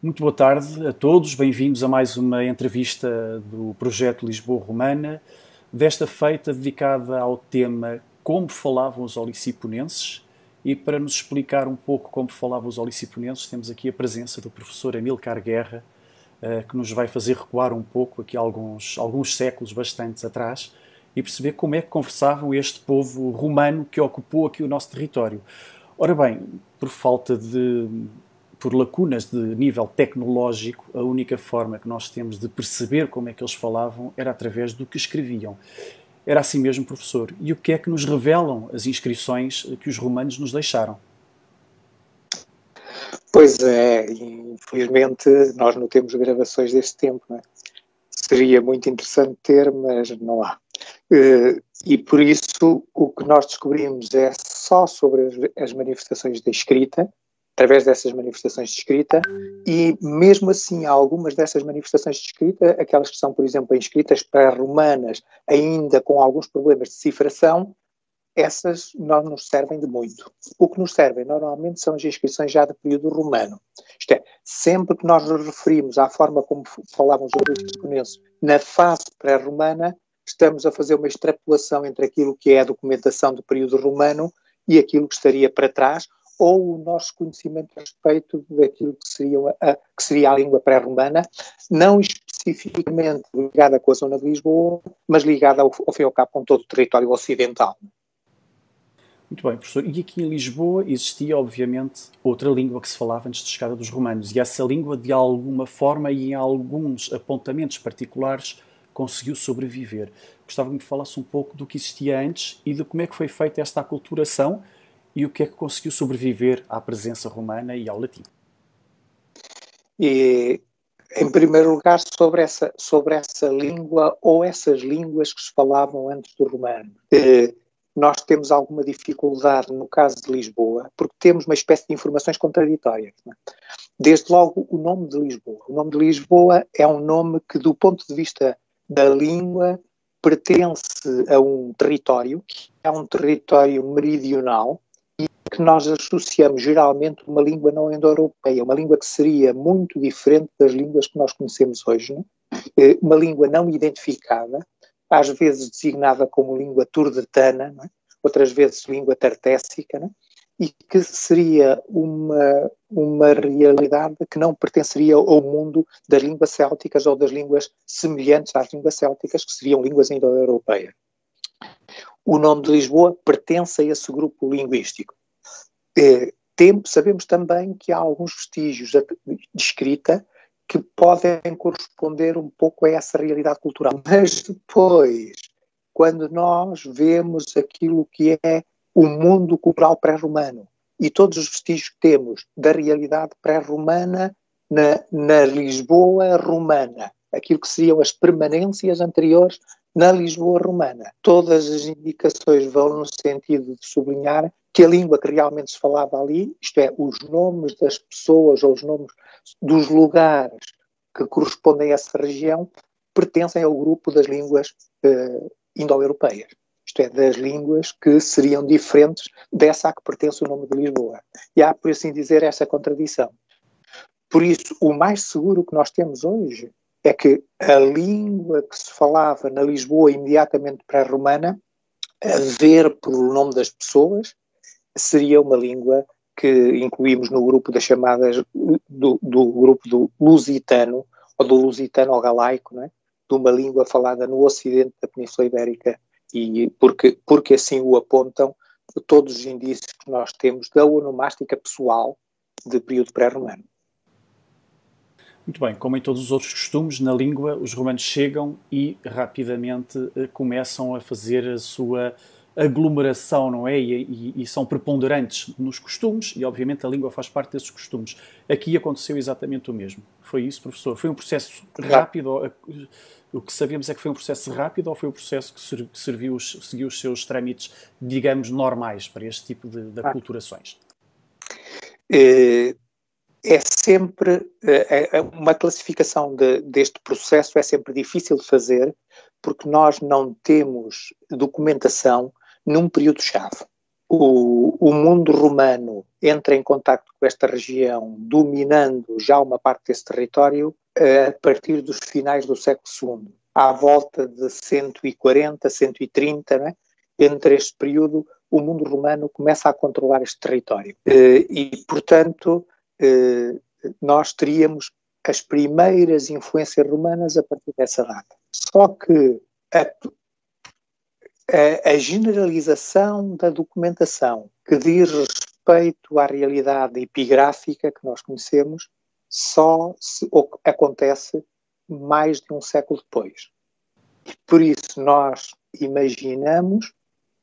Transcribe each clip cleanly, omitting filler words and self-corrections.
Muito boa tarde a todos, bem-vindos a mais uma entrevista do projeto Lisboa Romana, desta feita dedicada ao tema Como falavam os oliciponenses, e para nos explicar um pouco como falavam os oliciponenses temos aqui a presença do professor Amilcar Guerra, que nos vai fazer recuar um pouco aqui alguns séculos bastante atrás e perceber como é que conversavam este povo romano que ocupou aqui o nosso território. Ora bem, por lacunas de nível tecnológico, a única forma que nós temos de perceber como é que eles falavam era através do que escreviam. Era assim mesmo, professor. E o que é que nos revelam as inscrições que os romanos nos deixaram? Pois é, infelizmente nós não temos gravações deste tempo, não é? Seria muito interessante ter, mas não há. E por isso o que nós descobrimos é só sobre as manifestações da escrita, através dessas manifestações de escrita, e mesmo assim algumas dessas manifestações de escrita, aquelas que são, por exemplo, escritas pré-romanas, ainda com alguns problemas de cifração, essas não nos servem de muito. O que nos servem normalmente são as inscrições já do período romano. Isto é, sempre que nós nos referimos à forma como falavam os japoneses na fase pré-romana, estamos a fazer uma extrapolação entre aquilo que é a documentação do período romano e aquilo que estaria para trás, ou o nosso conhecimento a respeito daquilo que seria a língua pré-romana, não especificamente ligada com a zona de Lisboa, mas ligada ao fim e ao cabo com todo o território ocidental. Muito bem, professor. E aqui em Lisboa existia, obviamente, outra língua que se falava antes de chegada dos romanos. E essa língua, de alguma forma e em alguns apontamentos particulares, conseguiu sobreviver. Gostava que me falasse um pouco do que existia antes e de como é que foi feita esta aculturação e o que é que conseguiu sobreviver à presença romana e ao latim. E, em primeiro lugar, sobre essa língua ou essas línguas que se falavam antes do romano. Nós temos alguma dificuldade no caso de Lisboa, porque temos uma espécie de informações contraditórias. Não é? Desde logo, o nome de Lisboa. O nome de Lisboa é um nome que, do ponto de vista da língua, pertence a um território, que é um território meridional, e que nós associamos geralmente a uma língua não indo-europeia, uma língua que seria muito diferente das línguas que nós conhecemos hoje. Não é? Uma língua não identificada, às vezes designada como língua turdetana, não é? Outras vezes língua tartéssica, não é? E que seria uma realidade que não pertenceria ao mundo das línguas célticas ou das línguas semelhantes às línguas célticas, que seriam línguas indo-europeias. O nome de Lisboa pertence a esse grupo linguístico. Sabemos também que há alguns vestígios de escrita que podem corresponder um pouco a essa realidade cultural. Mas depois, quando nós vemos aquilo que é o mundo cultural pré-romano e todos os vestígios que temos da realidade pré-romana na Lisboa romana, aquilo que seriam as permanências anteriores na Lisboa romana, todas as indicações vão no sentido de sublinhar que a língua que realmente se falava ali, isto é, os nomes das pessoas ou os nomes dos lugares que correspondem a essa região, pertencem ao grupo das línguas indo-europeias. Isto é, das línguas que seriam diferentes dessa a que pertence o nome de Lisboa. E há, por assim dizer, essa contradição. Por isso, o mais seguro que nós temos hoje é que a língua que se falava na Lisboa imediatamente pré-romana, a ver pelo nome das pessoas, seria uma língua que incluímos no grupo das chamadas do grupo do lusitano, ou do lusitano ou galaico, não é? De uma língua falada no ocidente da Península Ibérica, e porque assim o apontam todos os indícios que nós temos da onomástica pessoal de período pré-romano. Muito bem, como em todos os outros costumes, na língua os romanos chegam e rapidamente começam a fazer a sua aglomeração, não é? E são preponderantes nos costumes e, obviamente, a língua faz parte desses costumes. Aqui aconteceu exatamente o mesmo. Foi isso, professor? Foi um processo rápido? O que sabemos é que foi um processo rápido ou foi um processo que seguiu os seus trâmites, digamos, normais para este tipo de aculturações? É sempre uma classificação deste processo é sempre difícil de fazer porque nós não temos documentação num período-chave. O mundo romano entra em contacto com esta região, dominando já uma parte desse território, a partir dos finais do século II, à volta de 140, 130, né? Entre este período, o mundo romano começa a controlar este território. E, portanto, nós teríamos as primeiras influências romanas a partir dessa data. Só que a generalização da documentação que diz respeito à realidade epigráfica que nós conhecemos só acontece mais de um século depois. Por isso, nós imaginamos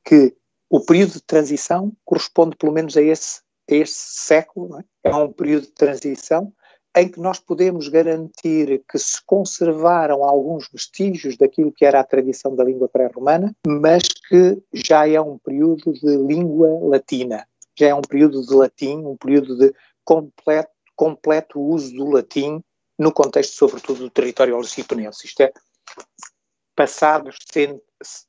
que o período de transição corresponde pelo menos a esse século, não é? É um período de transição em que nós podemos garantir que se conservaram alguns vestígios daquilo que era a tradição da língua pré-romana, mas que já é um período de língua latina, já é um período de latim, um período de completo uso do latim no contexto, sobretudo, do território alociponense. Isto é, passados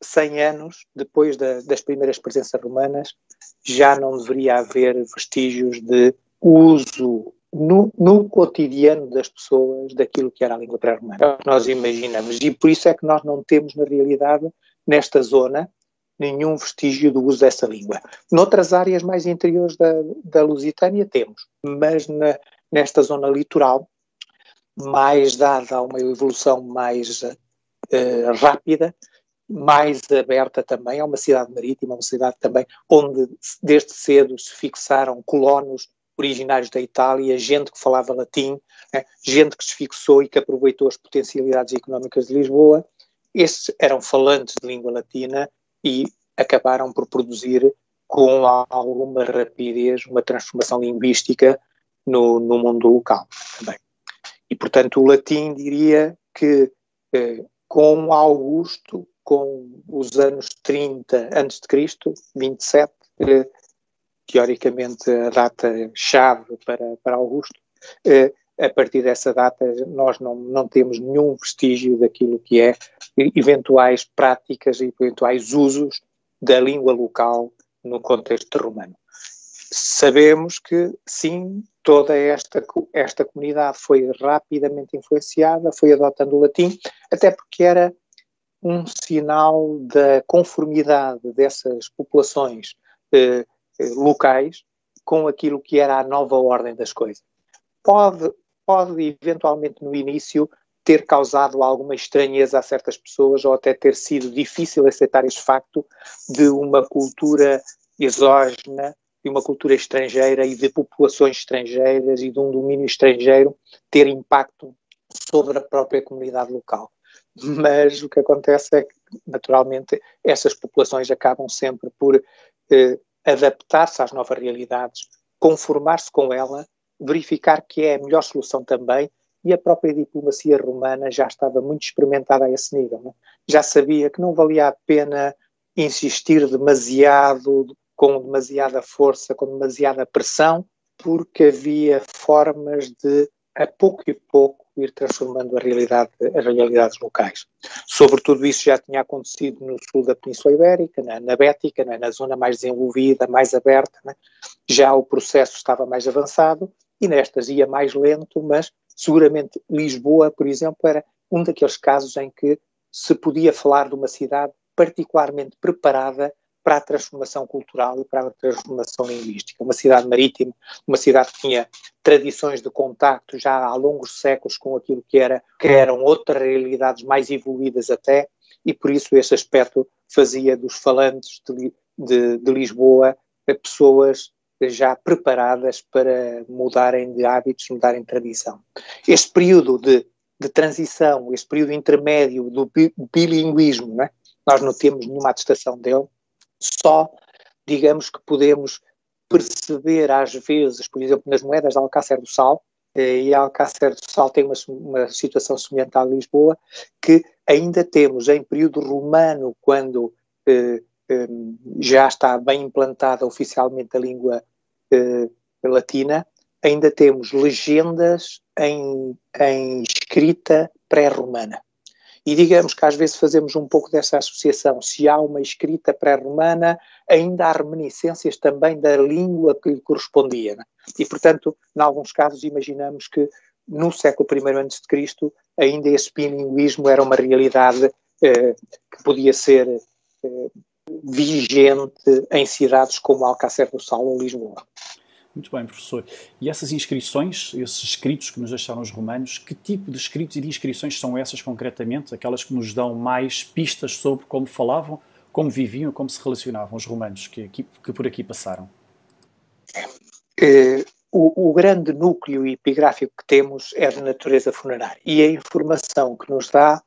100 anos depois das primeiras presenças romanas, já não deveria haver vestígios de uso no cotidiano das pessoas daquilo que era a língua pré-romana. É o que nós imaginamos, e por isso é que nós não temos, na realidade, nesta zona, nenhum vestígio do uso dessa língua. Noutras áreas mais interiores da Lusitânia temos, mas nesta zona litoral, mais dada a uma evolução mais rápida, mais aberta também, é uma cidade marítima, uma cidade também onde desde cedo se fixaram colonos originários da Itália, gente que falava latim, gente que se fixou e que aproveitou as potencialidades económicas de Lisboa. Esses eram falantes de língua latina e acabaram por produzir com alguma rapidez uma transformação linguística no mundo local também. E, portanto, o latim diria que com Augusto, com os anos 30 a.C., 27, teoricamente a data-chave para Augusto, a partir dessa data nós não temos nenhum vestígio daquilo que é eventuais práticas e eventuais usos da língua local no contexto romano. Sabemos que, sim, toda esta comunidade foi rapidamente influenciada, foi adotando o latim, até porque era um sinal da conformidade dessas populações locais com aquilo que era a nova ordem das coisas. Pode eventualmente no início ter causado alguma estranheza a certas pessoas ou até ter sido difícil aceitar esse facto de uma cultura exógena, de uma cultura estrangeira e de populações estrangeiras e de um domínio estrangeiro ter impacto sobre a própria comunidade local. Mas o que acontece é que, naturalmente, essas populações acabam sempre por adaptar-se às novas realidades, conformar-se com ela, verificar que é a melhor solução também, e a própria diplomacia romana já estava muito experimentada a esse nível. Não? Já sabia que não valia a pena insistir demasiado, com demasiada força, com demasiada pressão, porque havia formas de, a pouco e pouco, ir transformando as realidades locais. Sobretudo isso já tinha acontecido no sul da Península Ibérica, na Bética, na zona mais desenvolvida, mais aberta, né? Já o processo estava mais avançado e nestas ia mais lento, mas seguramente Lisboa, por exemplo, era um daqueles casos em que se podia falar de uma cidade particularmente preparada para a transformação cultural e para a transformação linguística. Uma cidade marítima, uma cidade que tinha tradições de contacto já há longos séculos com aquilo que eram outras realidades mais evoluídas até, e por isso esse aspecto fazia dos falantes de Lisboa pessoas já preparadas para mudarem de hábitos, mudarem de tradição. Este período de transição, este período intermédio do bilinguismo, não é? Nós não temos nenhuma atestação dele, só, digamos que podemos perceber às vezes, por exemplo, nas moedas de Alcácer do Sal, e Alcácer do Sal tem uma situação semelhante à Lisboa, que ainda temos em período romano, quando já está bem implantada oficialmente a língua latina, ainda temos legendas em escrita pré-romana. E digamos que às vezes fazemos um pouco dessa associação. Se há uma escrita pré-romana, ainda há reminiscências também da língua que lhe correspondia, né? E, portanto, em alguns casos, imaginamos que no século I a.C., ainda esse bilinguismo era uma realidade que podia ser vigente em cidades como Alcácer do Sal ou Lisboa. Muito bem, professor. E essas inscrições, esses escritos que nos deixaram os romanos, que tipo de escritos e de inscrições são essas concretamente? Aquelas que nos dão mais pistas sobre como falavam, como viviam, como se relacionavam os romanos que por aqui passaram? O grande núcleo epigráfico que temos é de natureza funerária. E a informação que nos dá,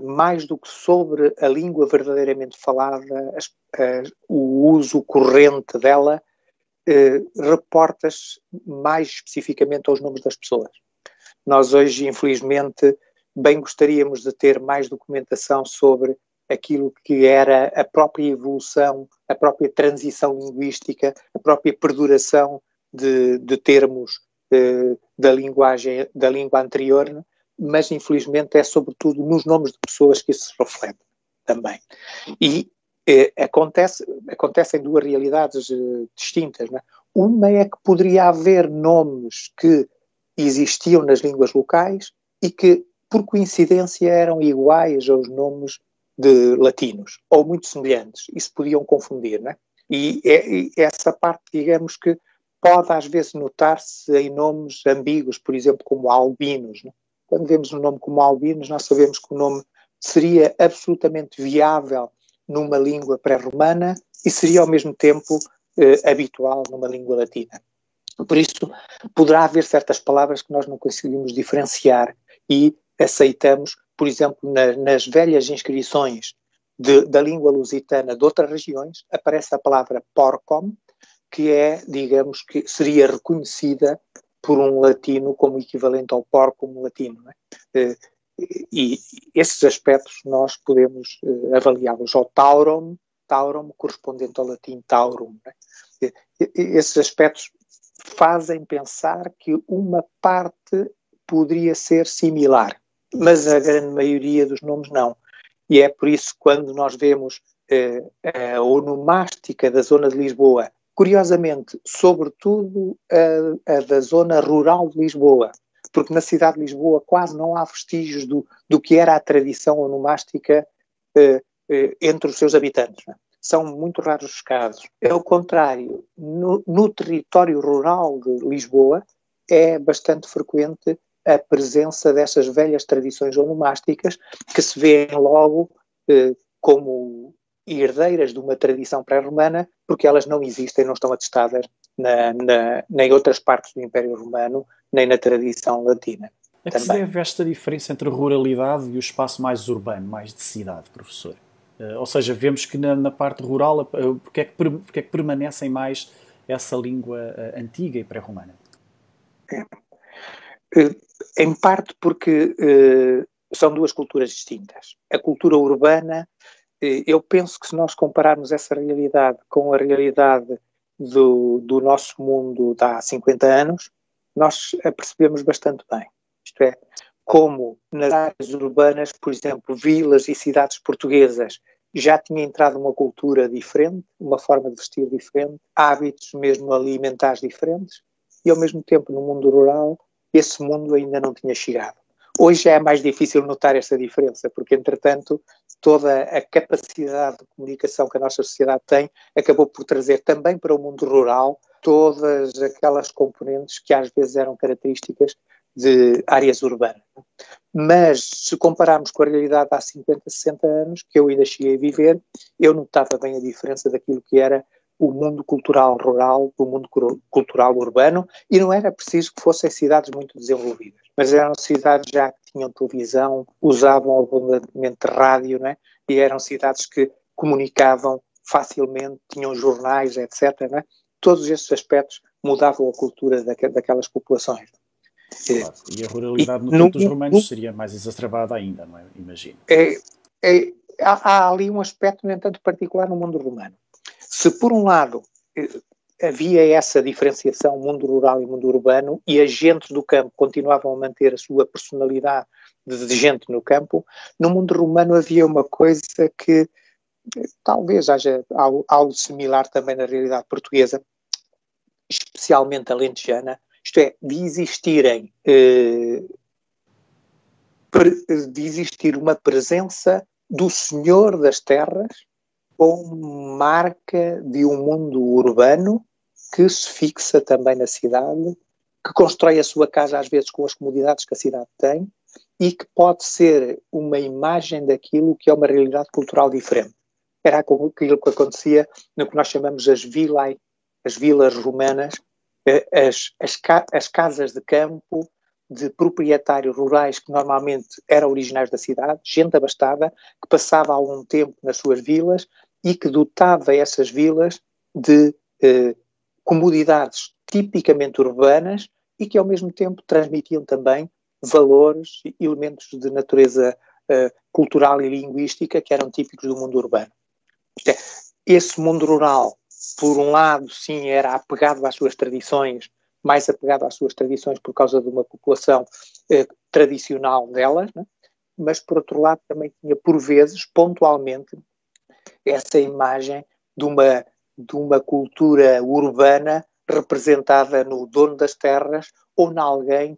mais do que sobre a língua verdadeiramente falada, o uso corrente dela, reporta-se mais especificamente aos nomes das pessoas. Nós hoje, infelizmente, bem gostaríamos de ter mais documentação sobre aquilo que era a própria evolução, a própria transição linguística, a própria perduração de termos da língua anterior, né? Mas infelizmente é sobretudo nos nomes de pessoas que isso se reflete também. E acontecem duas realidades distintas, né? Uma é que poderia haver nomes que existiam nas línguas locais e que, por coincidência, eram iguais aos nomes de latinos, ou muito semelhantes, e se podiam confundir, né? E essa parte, digamos que pode às vezes notar-se em nomes ambíguos, por exemplo, como albinos, né? Quando vemos um nome como albinos, nós sabemos que o nome seria absolutamente viável numa língua pré-romana e seria ao mesmo tempo habitual numa língua latina. Por isso, poderá haver certas palavras que nós não conseguimos diferenciar e aceitamos, por exemplo, nas velhas inscrições da língua lusitana de outras regiões, aparece a palavra porcom, que digamos, que seria reconhecida por um latino como equivalente ao porcum latino, não é? E esses aspectos nós podemos avaliá-los. Ao taurum correspondente ao latim taurum, não é? Esses aspectos fazem pensar que uma parte poderia ser similar, mas a grande maioria dos nomes não. E é por isso que quando nós vemos a onomástica da zona de Lisboa, curiosamente, sobretudo a da zona rural de Lisboa, porque na cidade de Lisboa quase não há vestígios do que era a tradição onomástica entre os seus habitantes, não é? São muito raros os casos. Ao contrário, no território rural de Lisboa é bastante frequente a presença dessas velhas tradições onomásticas que se vêem logo como herdeiras de uma tradição pré-romana, porque elas não existem, não estão atestadas nem em outras partes do Império Romano, nem na tradição latina. A que se deve esta diferença entre a ruralidade e o espaço mais urbano, mais de cidade, professor? Ou seja, vemos que na parte rural, porque é que permanecem mais essa língua antiga e pré-romana? Em parte porque são duas culturas distintas. A cultura urbana, eu penso que se nós compararmos essa realidade com a realidade do nosso mundo de há 50 anos, nós a percebemos bastante bem. Isto é, como nas áreas urbanas, por exemplo, vilas e cidades portuguesas, já tinha entrado uma cultura diferente, uma forma de vestir diferente, hábitos mesmo alimentares diferentes, e ao mesmo tempo no mundo rural, esse mundo ainda não tinha chegado. Hoje é mais difícil notar essa diferença, porque entretanto toda a capacidade de comunicação que a nossa sociedade tem acabou por trazer também para o mundo rural todas aquelas componentes que às vezes eram características de áreas urbanas. Mas se compararmos com a realidade há 50, 60 anos, que eu ainda cheguei a viver, eu notava bem a diferença daquilo que era o mundo cultural rural do mundo cultural urbano, e não era preciso que fossem cidades muito desenvolvidas, mas eram cidades já que tinham televisão, usavam abundantemente rádio, né? E eram cidades que comunicavam facilmente, tinham jornais, etc. Né? Todos esses aspectos mudavam a cultura daquelas populações. Claro. E a ruralidade no tempo dos romanos seria mais exacerbada ainda, não é? Imagino. Há ali um aspecto, no entanto, particular no mundo romano. Se por um lado havia essa diferenciação mundo rural e mundo urbano, e as gentes do campo continuavam a manter a sua personalidade de gente no campo. No mundo romano havia uma coisa que talvez haja algo similar também na realidade portuguesa, especialmente alentejana, isto é, de existir uma presença do senhor das terras com marca de um mundo urbano que se fixa também na cidade, que constrói a sua casa às vezes com as comodidades que a cidade tem e que pode ser uma imagem daquilo que é uma realidade cultural diferente. Era aquilo que acontecia no que nós chamamos as vilas romanas, as casas de campo de proprietários rurais que normalmente eram originários da cidade, gente abastada, que passava algum tempo nas suas vilas e que dotava essas vilas de comodidades tipicamente urbanas e que ao mesmo tempo transmitiam também valores e elementos de natureza cultural e linguística que eram típicos do mundo urbano. Esse mundo rural, por um lado, sim, era apegado às suas tradições, mais apegado às suas tradições por causa de uma população tradicional delas, né? Mas por outro lado também tinha, por vezes, pontualmente, essa imagem de uma cultura urbana representada no dono das terras ou em alguém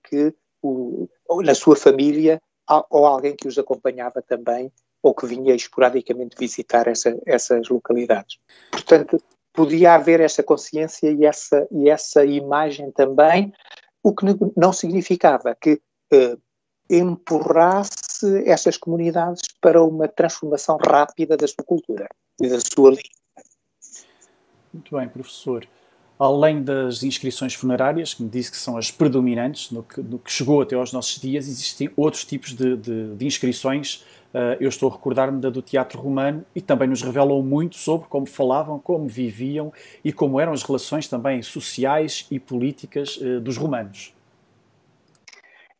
ou na sua família, ou alguém que os acompanhava também, ou que vinha esporadicamente visitar essas localidades. Portanto, podia haver essa consciência e essa imagem também, o que não significava que empurrasse essas comunidades para uma transformação rápida da sua cultura e da sua língua. Muito bem, professor. Além das inscrições funerárias, que me disse que são as predominantes no que chegou até aos nossos dias, existem outros tipos de inscrições. Eu estou a recordar-me da do teatro romano e também nos revelam muito sobre como falavam, como viviam e como eram as relações também sociais e políticas dos romanos.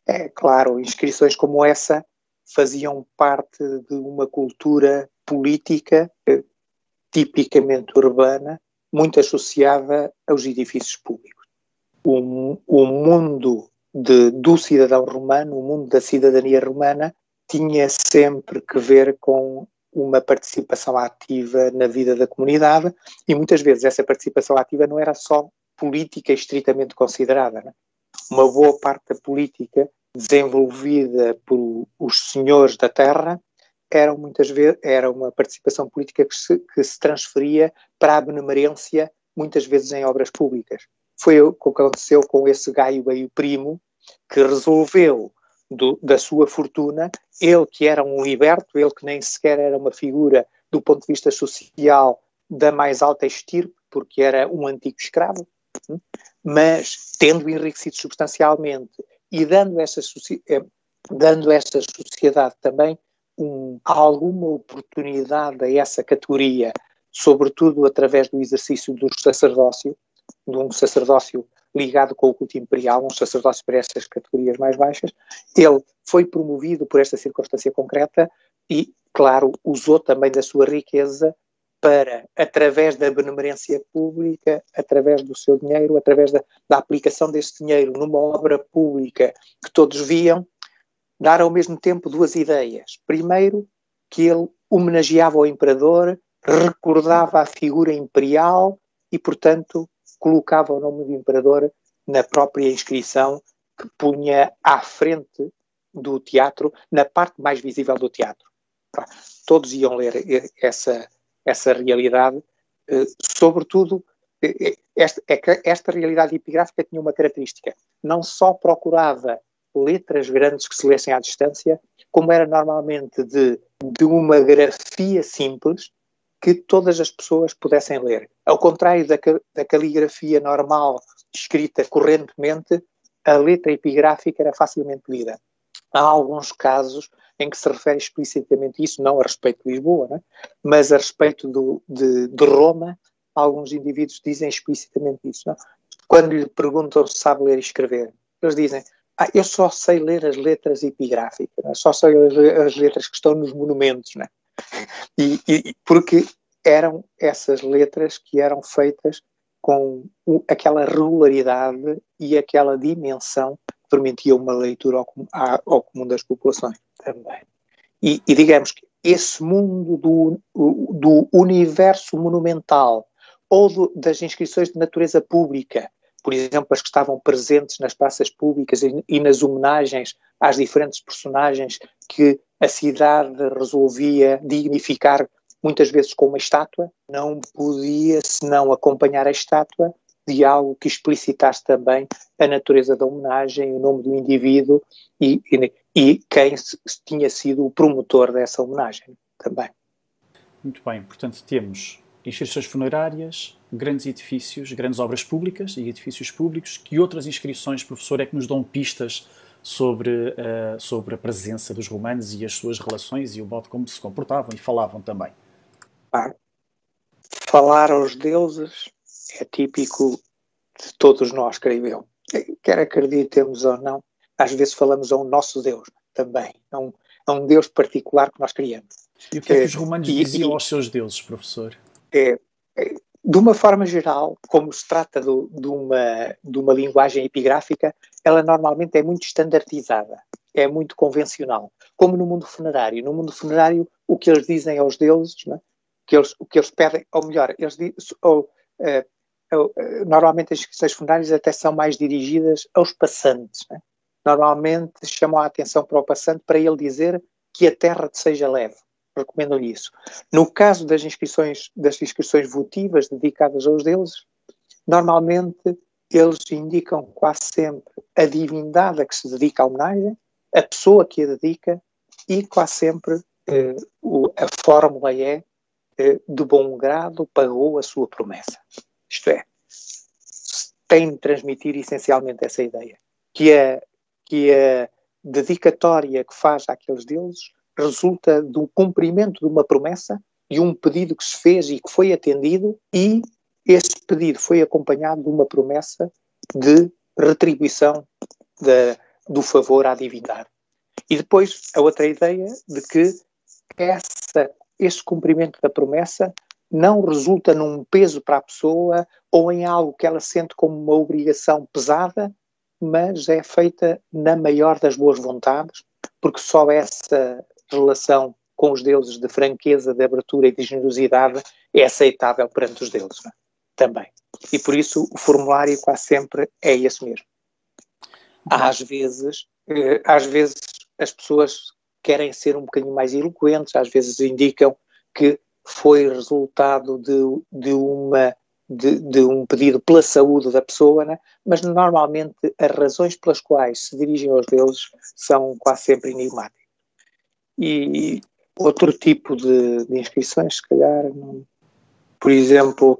É claro, inscrições como essa faziam parte de uma cultura política tipicamente urbana, muito associada aos edifícios públicos. O mundo do cidadão romano, o mundo da cidadania romana, tinha sempre que ver com uma participação ativa na vida da comunidade e muitas vezes essa participação ativa não era só política estritamente considerada, né? Uma boa parte da política desenvolvida por os senhores da terra era uma participação política que se transferia para a benemerência, muitas vezes em obras públicas. Foi o que aconteceu com esse Gaio Beio Primo, que resolveu da sua fortuna, ele que era um liberto, ele que nem sequer era uma figura do ponto de vista social da mais alta estirpe, porque era um antigo escravo, mas tendo enriquecido substancialmente e dando a essa sociedade também alguma oportunidade a essa categoria, sobretudo através do exercício do sacerdócio, de um sacerdócio ligado com o culto imperial, um sacerdócio para essas categorias mais baixas, ele foi promovido por esta circunstância concreta e, claro, usou também da sua riqueza para, através da benemerência pública, através do seu dinheiro, através da aplicação desse dinheiro numa obra pública que todos viam, dar ao mesmo tempo duas ideias. Primeiro, que ele homenageava o imperador, recordava a figura imperial e, portanto, colocava o nome do imperador na própria inscrição que punha à frente do teatro, na parte mais visível do teatro. Todos iam ler essa realidade, sobretudo, esta realidade epigráfica tinha uma característica, não só procurava letras grandes que se lessem à distância, como era normalmente de uma grafia simples que todas as pessoas pudessem ler. Ao contrário da caligrafia normal, escrita correntemente, a letra epigráfica era facilmente lida. Há alguns casos em que se refere explicitamente isso, não a respeito de Lisboa, né? Mas a respeito de Roma, alguns indivíduos dizem explicitamente isso. Não? Quando lhe perguntam se sabe ler e escrever, eles dizem: eu só sei ler as letras epigráficas, né? Só sei as letras que estão nos monumentos, né? Porque eram essas letras que eram feitas com aquela regularidade e aquela dimensão permitia uma leitura ao comum das populações também. E digamos que esse mundo do universo monumental ou das inscrições de natureza pública, por exemplo, as que estavam presentes nas praças públicas e nas homenagens às diferentes personagens que a cidade resolvia dignificar, muitas vezes com uma estátua, não podia senão acompanhar a estátua de algo que explicitasse também a natureza da homenagem, o nome do indivíduo e quem tinha sido o promotor dessa homenagem também. Muito bem, portanto temos inscrições funerárias, grandes edifícios, grandes obras públicas e edifícios públicos. Que outras inscrições, professor, é que nos dão pistas sobre a presença dos romanos e as suas relações e o modo como se comportavam e falavam também? Falar aos deuses é típico de todos nós, creio eu. Quer acreditemos ou não, às vezes falamos a um nosso Deus também, a um Deus particular que nós criamos. E o que é que os romanos diziam aos seus deuses, professor? De uma forma geral, como se trata de uma linguagem epigráfica, ela normalmente é muito standardizada, é muito convencional, como no mundo funerário. No mundo funerário, o que eles dizem aos deuses, né, o que eles pedem, ou melhor, normalmente as inscrições funerárias até são mais dirigidas aos passantes, né? Normalmente chamam a atenção para o passante para ele dizer que a terra te seja leve. Recomendo-lhe isso. No caso das inscrições votivas dedicadas aos deuses, normalmente eles indicam quase sempre a divindade a que se dedica a homenagem, a pessoa que a dedica e quase sempre a fórmula é de bom grado pagou a sua promessa. Isto é, tem de transmitir essencialmente essa ideia, que a dedicatória que faz àqueles deuses resulta do cumprimento de uma promessa, de um pedido que se fez e que foi atendido, e esse pedido foi acompanhado de uma promessa de retribuição do favor à divindade. E depois a outra ideia de que esse cumprimento da promessa não resulta num peso para a pessoa ou em algo que ela sente como uma obrigação pesada, mas é feita na maior das boas vontades, porque só essa relação com os deuses de franqueza, de abertura e de generosidade é aceitável perante os deuses, não é? Também. E por isso o formulário quase sempre é esse mesmo. Às vezes as pessoas querem ser um bocadinho mais eloquentes, às vezes indicam que foi resultado de um pedido pela saúde da pessoa, né? Mas normalmente as razões pelas quais se dirigem aos deuses são quase sempre enigmáticas. E outro tipo de inscrições, se calhar, por exemplo,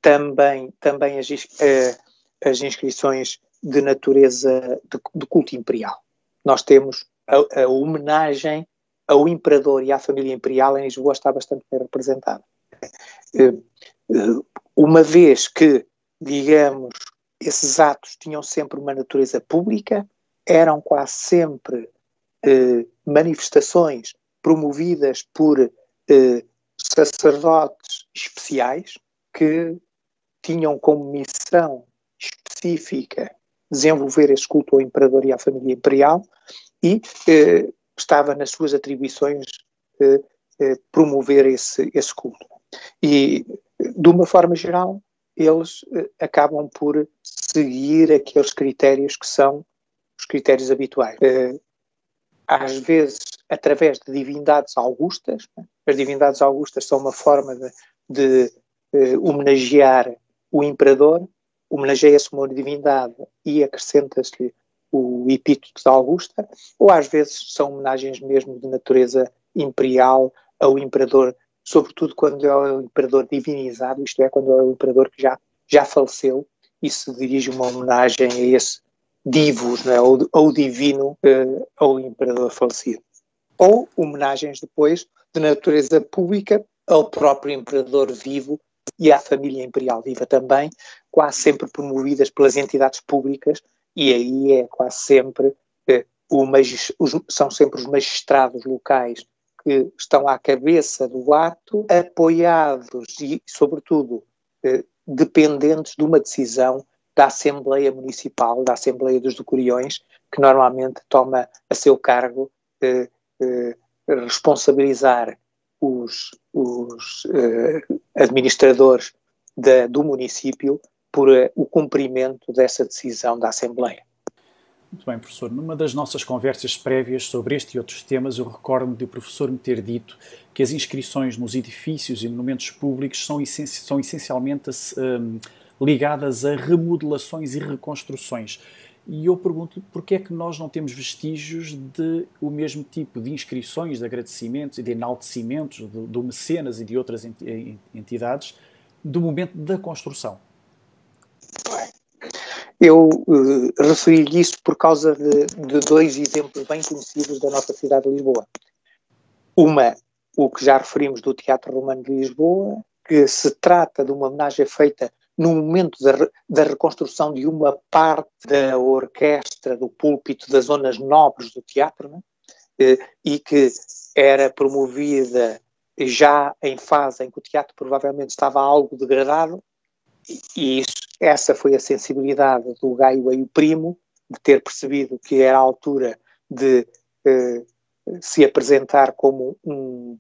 também as inscrições de natureza de culto imperial. Nós temos a homenagem ao imperador e à família imperial em Lisboa está bastante bem representada. Uma vez que, digamos, esses atos tinham sempre uma natureza pública, eram quase sempre manifestações promovidas por sacerdotes especiais que tinham como missão específica desenvolver esse culto ao imperador e à família imperial e estava nas suas atribuições promover esse culto. E, de uma forma geral, eles acabam por seguir aqueles critérios que são os critérios habituais. Às vezes, através de divindades augustas, né? As divindades augustas são uma forma de homenagear o imperador, homenageia-se uma divindade e acrescenta-se-lhe o epíteto de Augusta, ou às vezes são homenagens mesmo de natureza imperial ao imperador, sobretudo quando é o imperador divinizado, isto é, quando é o imperador que já faleceu e se dirige uma homenagem a esse divus, né, ou divino, ao imperador falecido. Ou homenagens depois de natureza pública ao próprio imperador vivo e à família imperial viva também, quase sempre promovidas pelas entidades públicas, e aí é quase sempre são sempre os magistrados locais que estão à cabeça do ato, apoiados e, sobretudo, dependentes de uma decisão da Assembleia Municipal, da Assembleia dos Decuriões, que normalmente toma a seu cargo responsabilizar os administradores do município por o cumprimento dessa decisão da Assembleia. Muito bem, professor. Numa das nossas conversas prévias sobre este e outros temas, eu recordo-me de o professor me ter dito que as inscrições nos edifícios e monumentos públicos são essencialmente ligadas a remodelações e reconstruções. E eu pergunto-lhe porquê é que nós não temos vestígios de o mesmo tipo de inscrições, de agradecimentos e de enaltecimentos do mecenas e de outras entidades do momento da construção. Eu referi-lhe isso por causa de dois exemplos bem conhecidos da nossa cidade de Lisboa. O que já referimos do Teatro Romano de Lisboa, que se trata de uma homenagem feita no momento da reconstrução de uma parte da orquestra, do púlpito, das zonas nobres do teatro, né? E que era promovida já em fase em que o teatro provavelmente estava algo degradado, e essa foi a sensibilidade do Gaio Eio Primo, de ter percebido que era a altura de se apresentar como um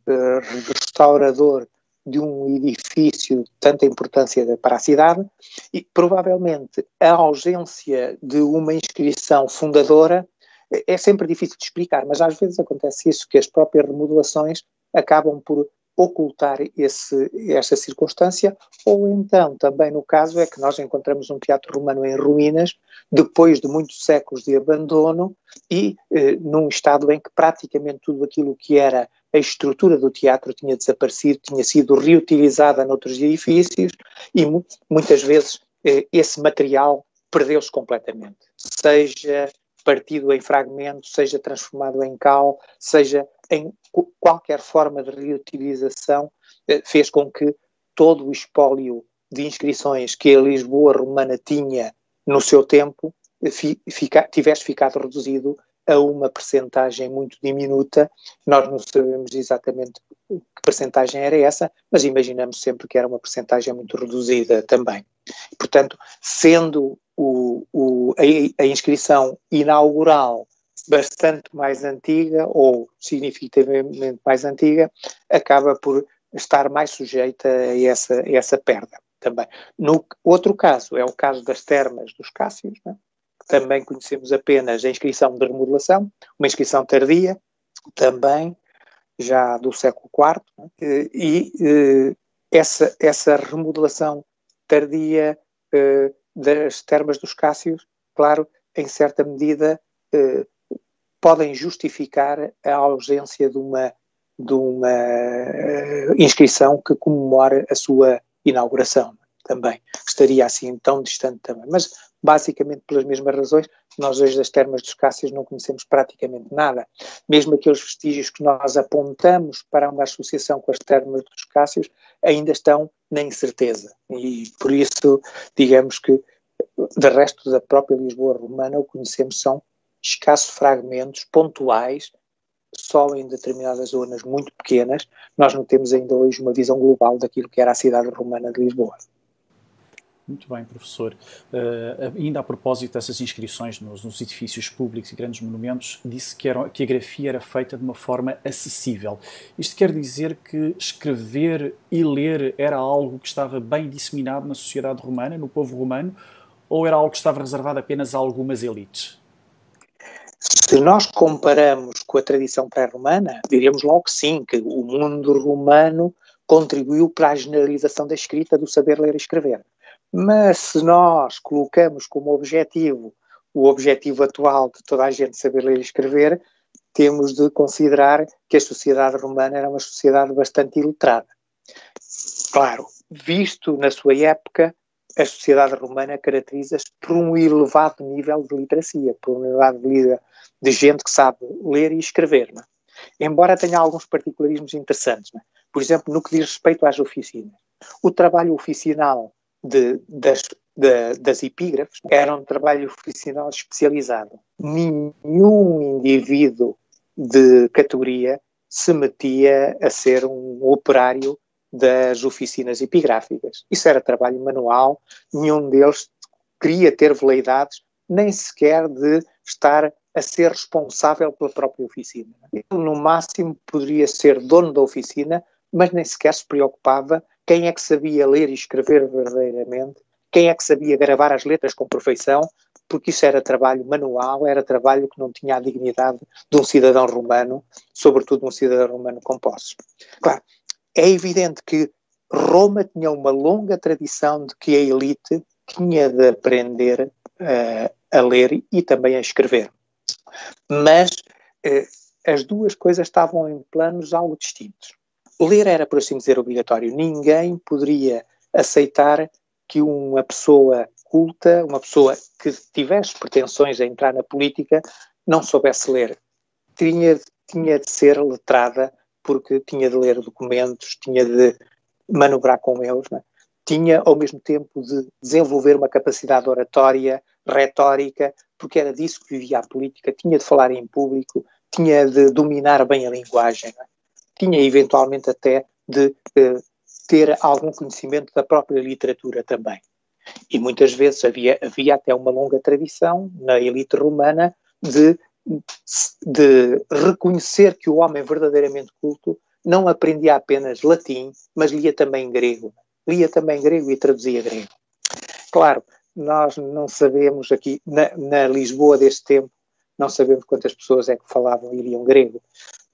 restaurador de um edifício de tanta importância para a cidade, e provavelmente a ausência de uma inscrição fundadora é sempre difícil de explicar, mas às vezes acontece isso, que as próprias remodelações acabam por ocultar essa circunstância, ou então, também no caso, é que nós encontramos um teatro romano em ruínas, depois de muitos séculos de abandono e num estado em que praticamente tudo aquilo que era a estrutura do teatro tinha desaparecido, tinha sido reutilizada noutros edifícios e muitas vezes esse material perdeu-se completamente, seja partido em fragmentos, seja transformado em cal, seja em qualquer forma de reutilização, fez com que todo o espólio de inscrições que a Lisboa romana tinha no seu tempo tivesse ficado reduzido a uma percentagem muito diminuta. Nós não sabemos exatamente que percentagem era essa, mas imaginamos sempre que era uma percentagem muito reduzida também. Portanto, sendo a inscrição inaugural bastante mais antiga, ou significativamente mais antiga, acaba por estar mais sujeita a essa perda também. No outro caso, é o caso das termas dos Cássios, né? Também conhecemos apenas a inscrição de remodelação, uma inscrição tardia, também já do século IV, né? Essa remodelação tardia das termas dos Cássios, claro, em certa medida podem justificar a ausência de uma inscrição que comemore a sua inauguração também. Estaria assim tão distante também. Mas, basicamente, pelas mesmas razões, nós hoje das termas dos Cássios não conhecemos praticamente nada. Mesmo aqueles vestígios que nós apontamos para uma associação com as termas dos Cássios ainda estão na incerteza. E, por isso, digamos que, de resto da própria Lisboa romana, o que conhecemos são escassos fragmentos pontuais, só em determinadas zonas muito pequenas. Nós não temos ainda hoje uma visão global daquilo que era a cidade romana de Lisboa. Muito bem, professor. Ainda a propósito dessas inscrições nos edifícios públicos e grandes monumentos, disse que a grafia era feita de uma forma acessível. Isto quer dizer que escrever e ler era algo que estava bem disseminado na sociedade romana, no povo romano, ou era algo que estava reservado apenas a algumas elites? Se nós comparamos com a tradição pré-romana, diríamos logo que sim, que o mundo romano contribuiu para a generalização da escrita, do saber ler e escrever. Mas se nós colocamos como objetivo o objetivo atual de toda a gente saber ler e escrever, temos de considerar que a sociedade romana era uma sociedade bastante iletrada. Claro, visto na sua época, a sociedade romana caracteriza-se por um elevado nível de literacia, por um elevado nível de gente que sabe ler e escrever, não é? Embora tenha alguns particularismos interessantes, não é? Por exemplo, no que diz respeito às oficinas. O trabalho oficinal das epígrafes era um trabalho oficinal especializado. Nenhum indivíduo de categoria se metia a ser um operário das oficinas epigráficas. Isso era trabalho manual, nenhum deles queria ter veleidades, nem sequer de estar a ser responsável pela própria oficina. Ele, no máximo, poderia ser dono da oficina, mas nem sequer se preocupava quem é que sabia ler e escrever verdadeiramente, quem é que sabia gravar as letras com perfeição, porque isso era trabalho manual, era trabalho que não tinha a dignidade de um cidadão romano, sobretudo um cidadão romano com posses. Claro, é evidente que Roma tinha uma longa tradição de que a elite tinha de aprender a ler e também a escrever. Mas as duas coisas estavam em planos algo distintos. Ler era, por assim dizer, obrigatório. Ninguém poderia aceitar que uma pessoa culta, uma pessoa que tivesse pretensões a entrar na política, não soubesse ler. Tinha de ser letrada, porque tinha de ler documentos, tinha de manobrar com eles, né? Tinha, ao mesmo tempo, de desenvolver uma capacidade oratória, retórica, porque era disso que vivia a política, tinha de falar em público, tinha de dominar bem a linguagem, né? Tinha, eventualmente, até de ter algum conhecimento da própria literatura também. E muitas vezes havia até uma longa tradição na elite romana de reconhecer que o homem verdadeiramente culto não aprendia apenas latim, mas lia também grego. Lia também grego e traduzia grego. Claro, nós não sabemos aqui, na Lisboa deste tempo, não sabemos quantas pessoas é que falavam e liam grego,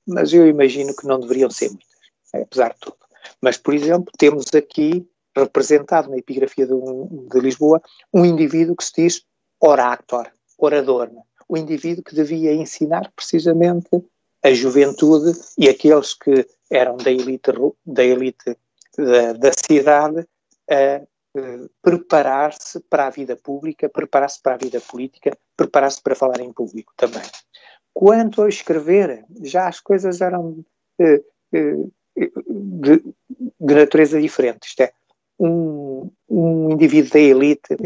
mas eu imagino que não deveriam ser muitas, apesar de tudo. Mas, por exemplo, temos aqui, representado na epigrafia de Lisboa, um indivíduo que se diz orator, orador, né? O indivíduo que devia ensinar precisamente a juventude e aqueles que eram da elite da cidade a preparar-se para a vida pública, preparar-se para a vida política, preparar-se para falar em público também. Quanto a escrever, já as coisas eram de natureza diferente. Isto é, um indivíduo da elite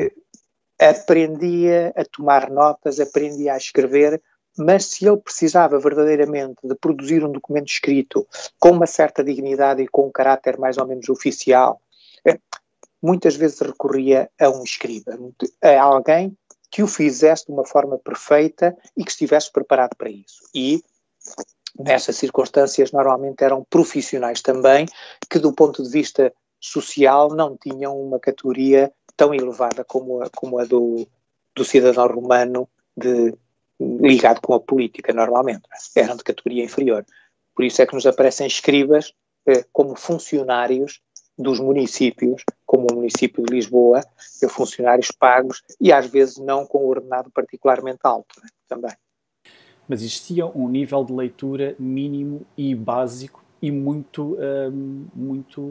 aprendia a tomar notas, aprendia a escrever, mas se ele precisava verdadeiramente de produzir um documento escrito com uma certa dignidade e com um caráter mais ou menos oficial, muitas vezes recorria a um escriba, a alguém que o fizesse de uma forma perfeita e que estivesse preparado para isso. E nessas circunstâncias normalmente eram profissionais também, que do ponto de vista social não tinham uma categoria tão elevada como a do cidadão romano ligado com a política normalmente. Eram de categoria inferior. Por isso é que nos aparecem escribas como funcionários dos municípios, como o município de Lisboa, funcionários pagos e às vezes não com um ordenado particularmente alto, né, também. Mas existia um nível de leitura mínimo e básico e muito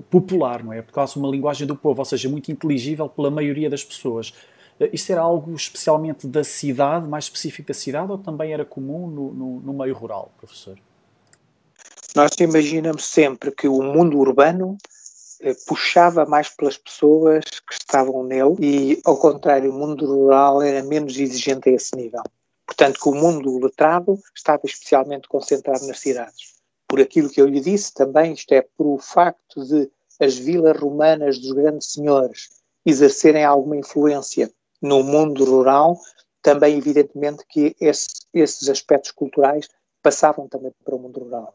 popular, não é? Por causa de uma linguagem do povo, ou seja, muito inteligível pela maioria das pessoas. Isto era algo especialmente da cidade, mais específico da cidade, ou também era comum no meio rural, professor? Nós imaginamos sempre que o mundo urbano puxava mais pelas pessoas que estavam nele e, ao contrário, o mundo rural era menos exigente a esse nível. Portanto, que o mundo letrado estava especialmente concentrado nas cidades. Por aquilo que eu lhe disse também, isto é, por o facto de as vilas romanas dos grandes senhores exercerem alguma influência no mundo rural, também evidentemente que esses aspectos culturais passavam também para o mundo rural.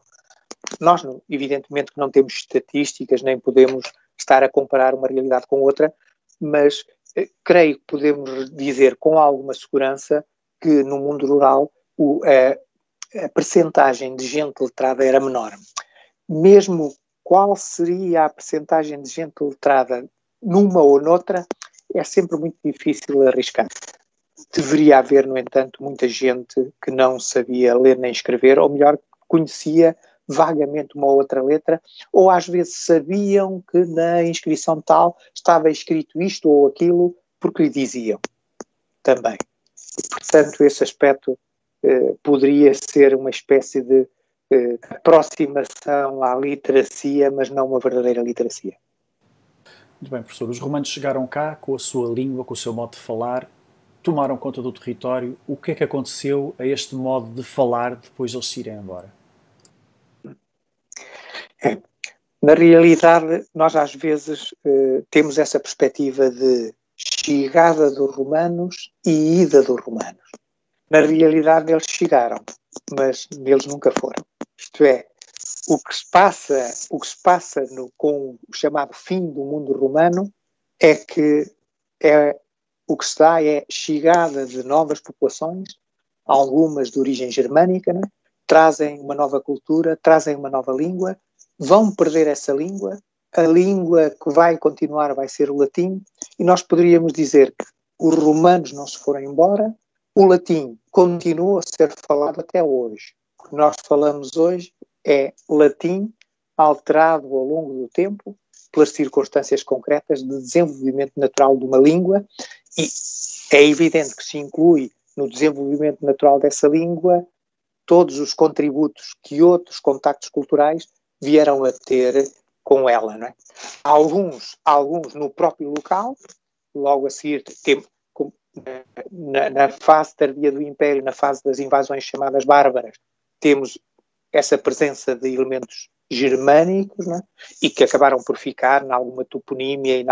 Nós, evidentemente, que não temos estatísticas, nem podemos estar a comparar uma realidade com outra, mas creio que podemos dizer com alguma segurança que no mundo rural a percentagem de gente letrada era menor. Mesmo qual seria a percentagem de gente letrada numa ou noutra, é sempre muito difícil arriscar. Deveria haver, no entanto, muita gente que não sabia ler nem escrever, ou melhor, conhecia vagamente uma ou outra letra, ou às vezes sabiam que na inscrição tal estava escrito isto ou aquilo, porque lhe diziam também. E, portanto, esse aspecto poderia ser uma espécie de aproximação à literacia, mas não uma verdadeira literacia. Muito bem, professor. Os romanos chegaram cá com a sua língua, com o seu modo de falar, tomaram conta do território. O que é que aconteceu a este modo de falar depois de eles se irem embora? Na realidade, nós às vezes temos essa perspectiva de chegada dos romanos e ida dos romanos. Na realidade, eles chegaram, mas eles nunca foram. Isto é, o que se passa com o chamado fim do mundo romano é que o que se dá é chegada de novas populações, algumas de origem germânica, né? Trazem uma nova cultura, trazem uma nova língua, vão perder essa língua, a língua que vai continuar vai ser o latim, e nós poderíamos dizer que os romanos não se foram embora, o latim continua a ser falado até hoje. O que nós falamos hoje é latim alterado ao longo do tempo pelas circunstâncias concretas de desenvolvimento natural de uma língua, e é evidente que se inclui no desenvolvimento natural dessa língua todos os contributos que outros contactos culturais vieram a ter com ela, não é? Alguns no próprio local, logo a seguir, na fase tardia do Império, na fase das invasões chamadas bárbaras, temos essa presença de elementos germânicos, né? E que acabaram por ficar em alguma toponímia e em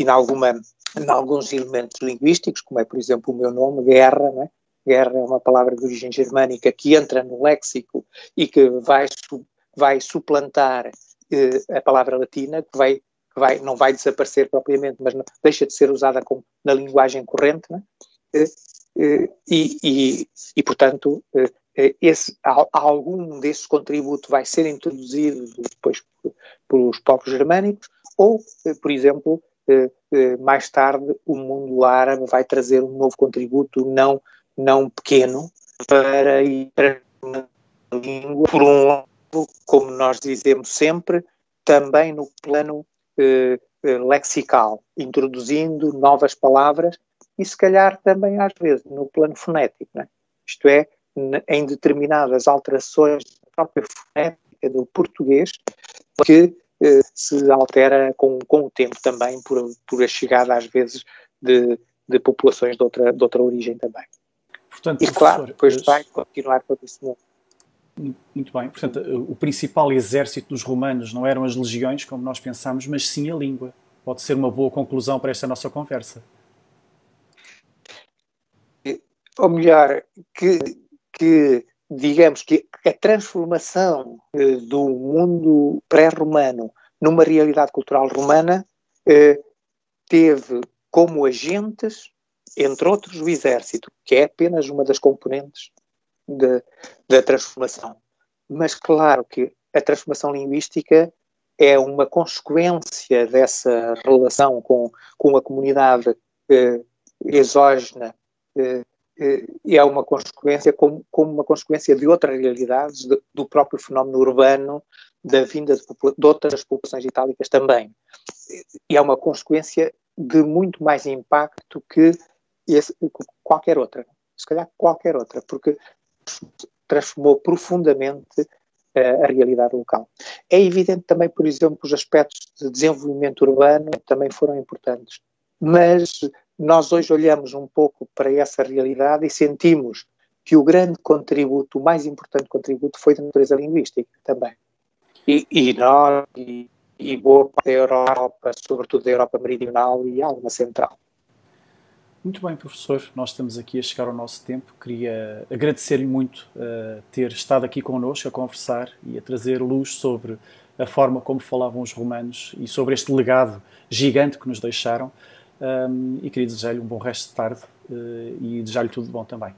alguns elementos linguísticos, como é, por exemplo, o meu nome, Guerra, né? Guerra é uma palavra de origem germânica que entra no léxico e que vai suplantar a palavra latina, que não vai desaparecer propriamente, mas não, deixa de ser usada na linguagem corrente, né? Portanto, algum desse contributo vai ser introduzido depois pelos povos germânicos, ou, por exemplo, mais tarde o mundo árabe vai trazer um novo contributo não pequeno para uma língua, por um lado, como nós dizemos sempre, também no plano lexical, introduzindo novas palavras e se calhar também às vezes no plano fonético, né? Isto é, em determinadas alterações da própria fonética do português, que se altera com o tempo também por a chegada às vezes de populações de outra origem também. Portanto, e claro, depois vai continuar todo esse mundo. Muito bem. Portanto, o principal exército dos romanos não eram as legiões, como nós pensamos, mas sim a língua. Pode ser uma boa conclusão para esta nossa conversa. Ou melhor, que digamos que a transformação do mundo pré-romano numa realidade cultural romana teve como agentes, entre outros, o exército, que é apenas uma das componentes da transformação. Mas claro que a transformação linguística é uma consequência dessa relação com a comunidade exógena, e é uma consequência como uma consequência de outras realidades, do próprio fenómeno urbano, da vinda de outras populações itálicas também. E é uma consequência de muito mais impacto que qualquer outra, se calhar qualquer outra, porque transformou profundamente a realidade local. É evidente também, por exemplo, os aspectos de desenvolvimento urbano também foram importantes, mas nós hoje olhamos um pouco para essa realidade e sentimos que o grande contributo, o mais importante contributo, foi da natureza linguística também. E boa parte da Europa, sobretudo da Europa Meridional e alguma Central. Muito bem, professor. Nós estamos aqui a chegar ao nosso tempo. Queria agradecer-lhe muito ter estado aqui connosco a conversar e a trazer luz sobre a forma como falavam os romanos e sobre este legado gigante que nos deixaram. E queria desejar-lhe um bom resto de tarde e desejar-lhe tudo de bom também.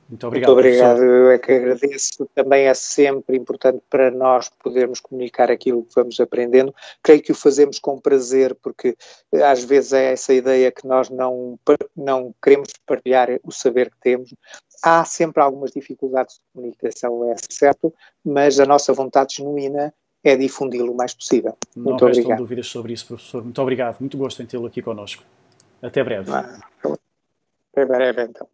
Muito obrigado, muito obrigado. Professor. Eu é que agradeço. Também é sempre importante para nós podermos comunicar aquilo que vamos aprendendo. Creio que o fazemos com prazer, porque às vezes é essa ideia que nós não queremos partilhar o saber que temos. Há sempre algumas dificuldades de comunicação, é certo, mas a nossa vontade genuína é difundi-lo o mais possível. Muito obrigado. Não restam dúvidas sobre isso, professor. Muito obrigado. Muito gosto em tê-lo aqui connosco. Até breve. Até breve, então.